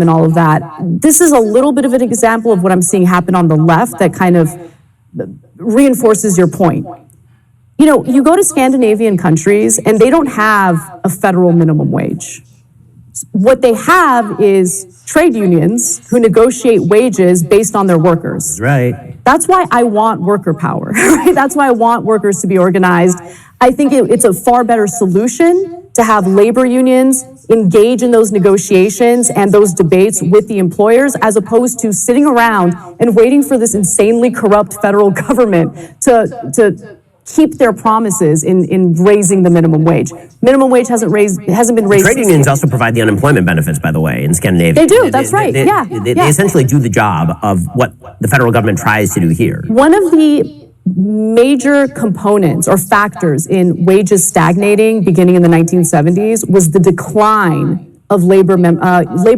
and all of that. This is a little bit of an example of what I'm seeing happen on the left that kind of reinforces your point. You know, you go to Scandinavian countries and they don't have a federal minimum wage. What they have is trade unions who negotiate wages based on their workers. Right. That's why I want worker power, right? That's why I want workers to be organized. I think it's a far better solution to have labor unions engage in those negotiations and those debates with the employers, as opposed to sitting around and waiting for this insanely corrupt federal government to keep their promises in raising the minimum wage. Minimum wage hasn't been raised. Trade unions also provide the unemployment benefits, by the way, in Scandinavia. They do, that's right, yeah. They essentially do the job of what the federal government tries to do here. One of the major components or factors in wages stagnating beginning in the 1970s was the decline of labor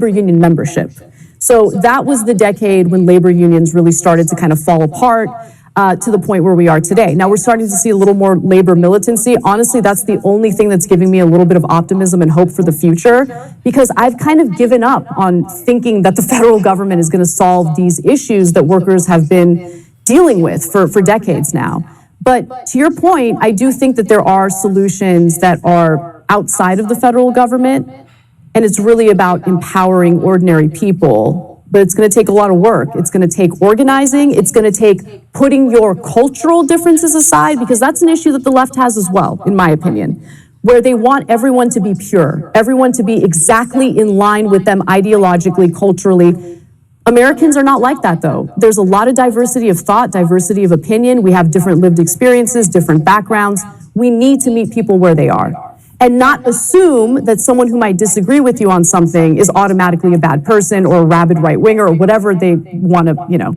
union membership. So that was the decade when labor unions really started to kind of fall apart. To the point where we are today. Now we're starting to see a little more labor militancy. Honestly, that's the only thing that's giving me a little bit of optimism and hope for the future, because I've kind of given up on thinking that the federal government is going to solve these issues that workers have been dealing with for decades now. But to your point, I do think that there are solutions that are outside of the federal government, and it's really about empowering ordinary people. But it's going to take a lot of work. It's going to take organizing. It's going to take putting your cultural differences aside, because that's an issue that the left has as well, in my opinion, where they want everyone to be pure, everyone to be exactly in line with them ideologically, culturally. Americans are not like that, though. There's a lot of diversity of thought, diversity of opinion. We have different lived experiences, different backgrounds. We need to meet people where they are, and not assume that someone who might disagree with you on something is automatically a bad person or a rabid right-winger or whatever they want to, you know.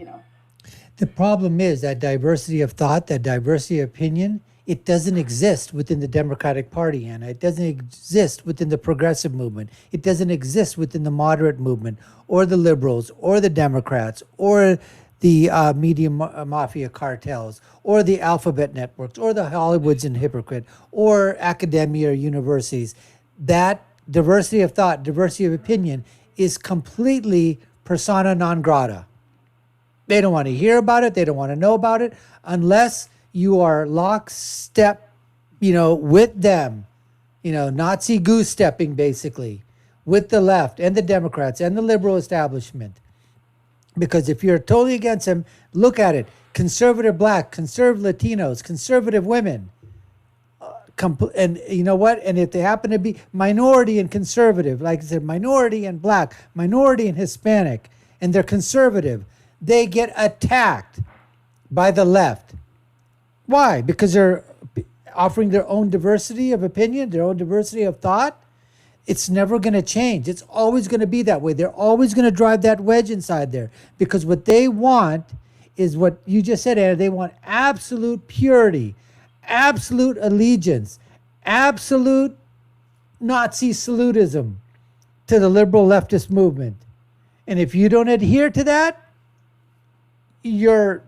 The problem is that diversity of thought, that diversity of opinion, it doesn't exist within the Democratic Party, Anna. It doesn't exist within the progressive movement. It doesn't exist within the moderate movement or the liberals or the Democrats or the media mafia cartels, or the alphabet networks, or the Hollywoods and hypocrite, or academia or universities. That diversity of thought, diversity of opinion is completely persona non grata. They don't want to hear about it. They don't want to know about it unless you are lockstep, with them, Nazi goose stepping basically with the left and the Democrats and the liberal establishment. Because if you're totally against them, look at it. Conservative black, conservative Latinos, conservative women. And you know what? And if they happen to be minority and conservative, like I said, minority and black, minority and Hispanic, and they're conservative, they get attacked by the left. Why? Because they're offering their own diversity of opinion, their own diversity of thought. It's never going to change. It's always going to be that way. They're always going to drive that wedge inside there, because what they want is what you just said, Anna. They want absolute purity, absolute allegiance, absolute Nazi salutism to the liberal leftist movement. And if you don't adhere to that, you're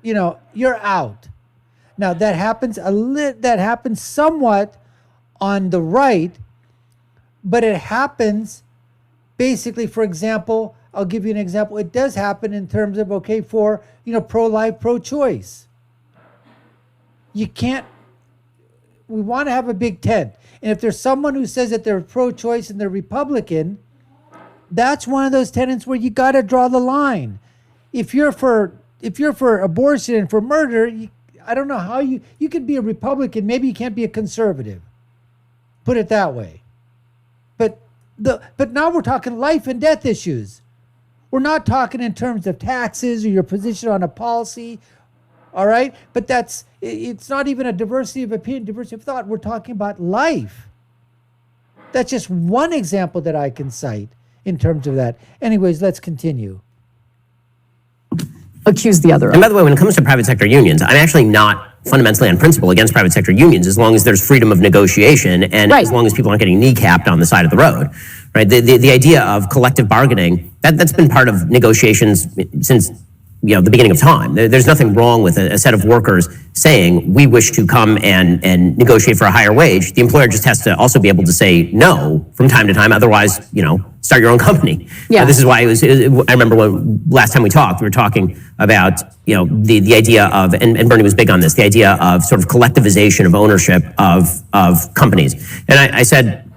out. Now that happens somewhat on the right. But it happens basically, for example, I'll give you an example. It does happen in terms of, for, pro-life, pro-choice. We want to have a big tent. And if there's someone who says that they're pro-choice and they're Republican, that's one of those tenets where you got to draw the line. If you're for abortion and for murder, I don't know how you could be a Republican. Maybe you can't be a conservative. Put it that way. But now we're talking life and death issues. We're not talking in terms of taxes or your position on a policy, all right? But it's not even a diversity of opinion, diversity of thought. We're talking about life. That's just one example that I can cite in terms of that. Anyways, let's continue. Accuse the other. And by the way, when it comes to private sector unions, I'm actually not fundamentally on principle against private sector unions, as long as there's freedom of negotiation and as long as people aren't getting kneecapped on the side of the road, right? The idea of collective bargaining, that's been part of negotiations since the beginning of time. There's nothing wrong with a set of workers saying, we wish to come and negotiate for a higher wage. The employer just has to also be able to say no from time to time. Otherwise, start your own company. Yeah. This is why I remember when last time we talked, we were talking about, the idea of, and Bernie was big on this, the idea of sort of collectivization of ownership of companies. And I said,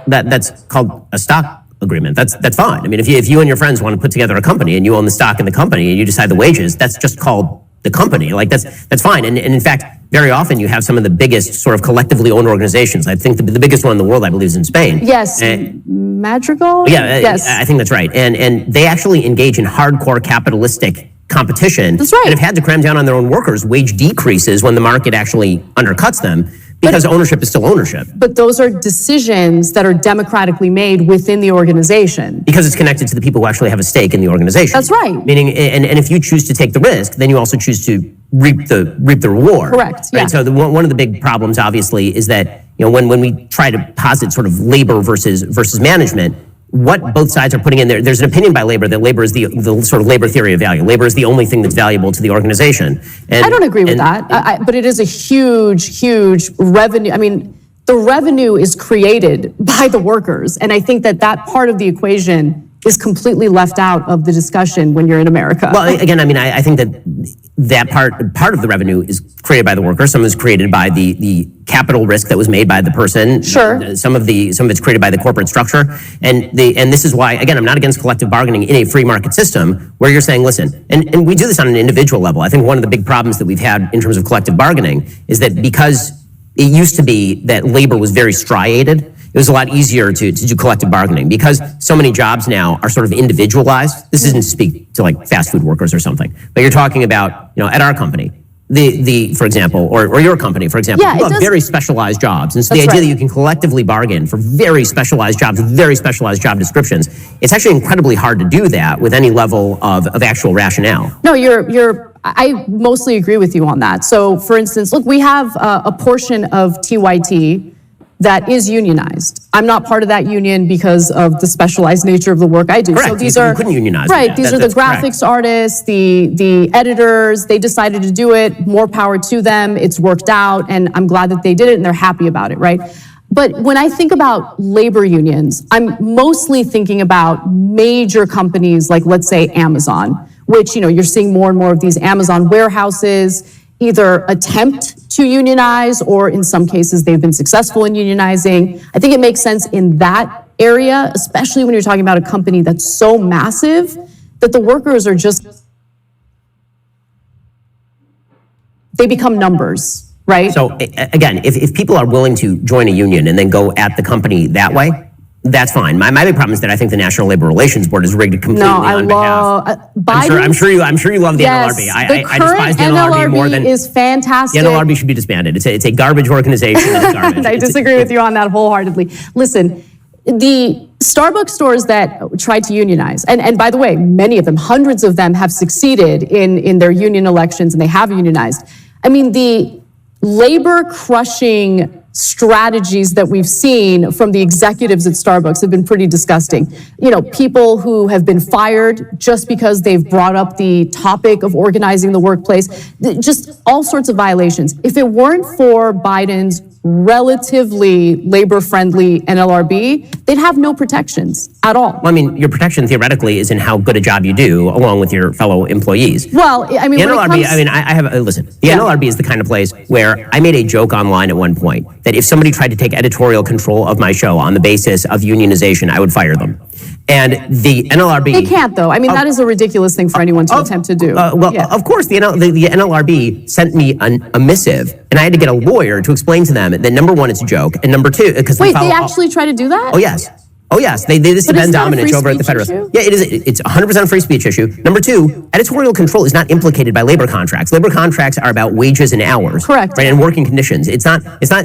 that's called a stock agreement. That's fine. I mean, if you and your friends want to put together a company and you own the stock in the company and you decide the wages, that's just called the company. Like that's fine. And in fact, very often you have some of the biggest sort of collectively owned organizations. I think the biggest one in the world, I believe, is in Spain. Yes, Madrigal? Yeah, yes. I think that's right. And they actually engage in hardcore capitalistic competition. That's right. And have had to cram down on their own workers wage decreases when the market actually undercuts them, because ownership is still ownership. But those are decisions that are democratically made within the organization. Because it's connected to the people who actually have a stake in the organization. That's right. Meaning, and if you choose to take the risk, then you also choose to reap the reward. Correct, yeah. Right? So one of the big problems, obviously, is that when we try to posit sort of labor versus management, what both sides are putting in there, there's an opinion by labor that labor is the sort of labor theory of value. Labor is the only thing that's valuable to the organization. And I don't agree with that, but it is a huge revenue. I mean, the revenue is created by the workers, and I think that part of the equation is completely left out of the discussion when you're in America. Well, again, I mean, I think that part of the revenue is created by the worker. Some is created by the capital risk that was made by the person. Sure. Some of it's created by the corporate structure, and this is why, again, I'm not against collective bargaining in a free market system where you're saying, listen, and we do this on an individual level. I think one of the big problems that we've had in terms of collective bargaining is that because it used to be that labor was very striated, it was a lot easier to do collective bargaining because so many jobs now are sort of individualized. This isn't to speak to like fast food workers or something, but you're talking about, at our company, for example, or your company, for example, you have very specialized jobs. And so the idea that you can collectively bargain for very specialized jobs with very specialized job descriptions, it's actually incredibly hard to do that with any level of actual rationale. No, I mostly agree with you on that. So for instance, look, we have a portion of TYT that is unionized. I'm not part of that union because of the specialized nature of the work I do. Correct. So these you couldn't unionize. Right. These are the graphics correct. artists, the editors. They decided to do it. More power to them. It's worked out, and I'm glad that they did it, and they're happy about it. Right. But when I think about labor unions, I'm mostly thinking about major companies like, let's say, Amazon, which you're seeing more and more of these Amazon warehouses either attempt to unionize, or in some cases they've been successful in unionizing. I think it makes sense in that area, especially when you're talking about a company that's so massive that the workers are they become numbers, right? So again, if people are willing to join a union and then go at the company that way, that's fine. My big problem is that I think the National Labor Relations Board is rigged completely on behalf. I'm sure you love the NLRB. I despise the NLRB more than is fantastic. The NLRB should be disbanded. It's a garbage organization. It's garbage. I disagree with you on that wholeheartedly. Listen, the Starbucks stores that tried to unionize, and by the way, many of them, hundreds of them, have succeeded in their union elections, and they have unionized. I mean, the labor crushing strategies that we've seen from the executives at Starbucks have been pretty disgusting. People who have been fired just because they've brought up the topic of organizing the workplace, just all sorts of violations. If it weren't for Biden's relatively labor-friendly NLRB, they'd have no protections at all. Well, I mean, your protection theoretically is in how good a job you do along with your fellow employees. Well, I mean, the NLRB, I have, listen, the NLRB is the kind of place where I made a joke online at one point that if somebody tried to take editorial control of my show on the basis of unionization, I would fire them. And the NLRB... They can't, though. I mean, that is a ridiculous thing for anyone to attempt to do. Of course, the NLRB sent me a missive, and I had to get a lawyer to explain to them that, number one, it's a joke, and number two... Wait, they actually try to do that? Oh, yes. This is Ben Domenech over at the Federalist. Federalist. Yeah, it is. It's 100% a free speech issue. Number two, editorial control is not implicated by labor contracts. Labor contracts are about wages and hours. Correct. Right, and working conditions. It's not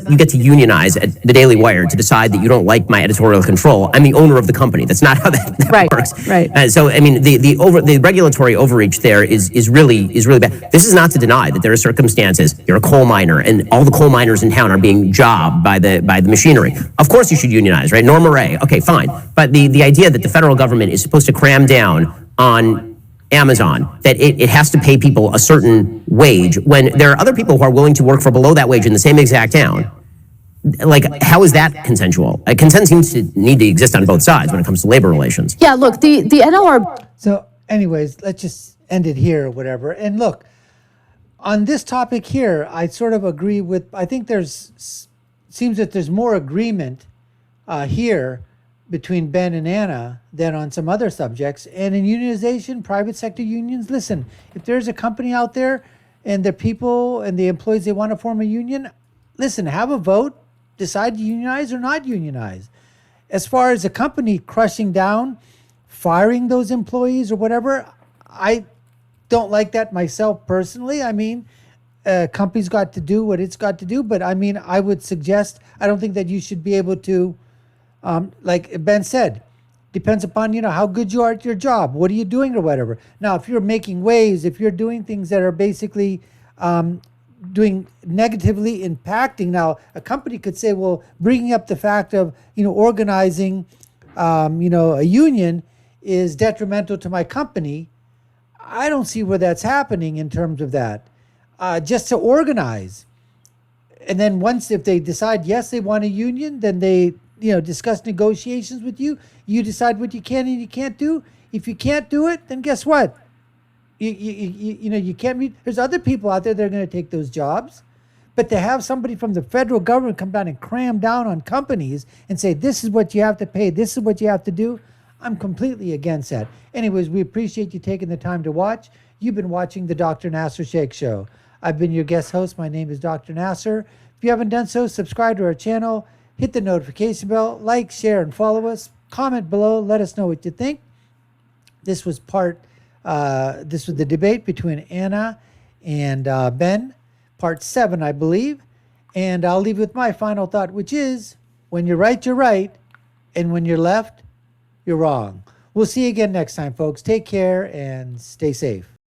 you get to unionize at the Daily Wire to decide that you don't like my editorial control. I'm the owner of the company. That's not how that works. Right. So, I mean, the regulatory overreach there is really bad. This is not to deny that there are circumstances. You're a coal miner, and all the coal miners in town are being jobbed by the machinery. Of course you should unionize, right? Norma Ray. Okay, fine. But the idea that the federal government is supposed to cram down on Amazon, that it has to pay people a certain wage when there are other people who are willing to work for below that wage in the same exact town, like, how is that consensual? Consent seems to need to exist on both sides when it comes to labor relations. Yeah, look, the NLR. So anyways, let's just end it here or whatever. And look, on this topic here, I sort of agree with, I think seems that there's more agreement here between Ben and Anna than on some other subjects. And in unionization, private sector unions, listen, if there's a company out there and the people and the employees, they want to form a union, listen, have a vote, decide to unionize or not unionize. As far as a company crushing down, firing those employees or whatever, I don't like that myself personally. I mean, company's got to do what it's got to do, but I mean, I would suggest, I don't think that you should be able to, like Ben said, depends upon, how good you are at your job. What are you doing or whatever? Now, if you're making waves, if you're doing things that are basically doing negatively impacting, now a company could say, well, bringing up the fact of, organizing, a union is detrimental to my company. I don't see where that's happening in terms of that. Just to organize. And then once, if they decide, yes, they want a union, then they, discuss negotiations with you. You decide what you can and you can't do. If you can't do it, then guess what? You can't meet. There's other people out there that are going to take those jobs. But to have somebody from the federal government come down and cram down on companies and say, this is what you have to pay, this is what you have to do, I'm completely against that. Anyways, we appreciate you taking the time to watch. You've been watching the Dr. Nasir Shaikh Show. I've been your guest host. My name is Dr. Nasir. If you haven't done so, subscribe to our channel, hit the notification bell, like, share, and follow us. Comment below. Let us know what you think. This was the debate between Anna and Ben, part 7, I believe. And I'll leave with my final thought, which is, when you're right, you're right. And when you're left, you're wrong. We'll see you again next time, folks. Take care and stay safe.